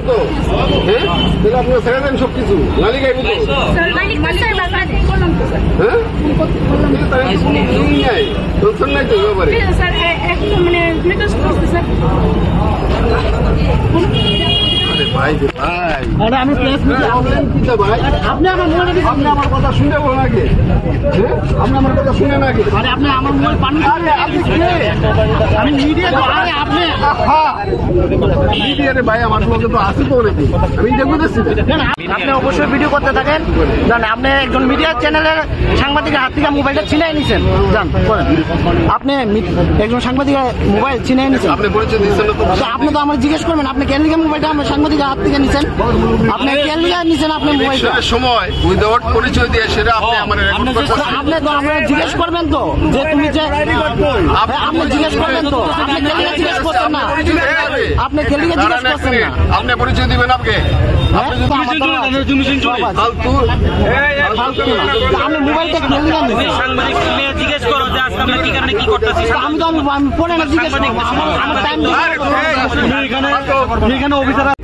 তো হ্যাঁ তাহলে আপনারা ছেড়ে দেন সবকিছু মালিক আইব তো হ্যাঁ টেনশন নাই তো ব্যাপারে ভাই ভাই আমি আপনি আমার কথা শুনে বলো নাকি আপনি আমার কথা শুনে নাকি আরে আপনি আমার মোবাইল পান আমি মিডিয়া আপনি মিডিয়ারে ভাই আমার লোকে তো আছে তো নাকি আমি দেখবো দেখছি আপনি অবশ্যই ভিডিও করতে থাকেন জান আপনি একজন মিডিয়া চ্যানেলের সাংবাদিকের হাত থেকে মোবাইলটা ছিনাই নিছেন জান আপনি একজন সাংবাদিকের মোবাইল ছিনাই নিছেন আপনি পরিচয় দিচ্ছেন না তো আপনি তো আমার জিজ্ঞেস করবেন আপনি কেন লিখে মোবাইলটা আমার সাংবাদিকের হাত থেকে নিছেন আপনি কেন লিখে নিছেন আপনি মোবাইলটা সময় উইদাউট পরিচয় দিয়ে সেটা আপনি আমার রেকর্ড করছেন আপনি তো আপনারা জিজ্ঞেস করবেন তো যে তুমি যে আপনি জিজ্ঞেস করবেন তো আপনি কেন লিখে জিজ্ঞেস করছেন না আপনি কেন লিখে জিজ্ঞেস করছেন না আপনি পরিচয় দিবেন আপনি আপনি মোবাইলটা কেন লিখে নিছেন সাংবাদিক তুমি জিজ্ঞেস করো যে আজকে আমরা কি কারণে কি করতেছি আমি তো আমি পড়ে না জিজ্ঞেস করব আমার টাইম এখানে অফিসার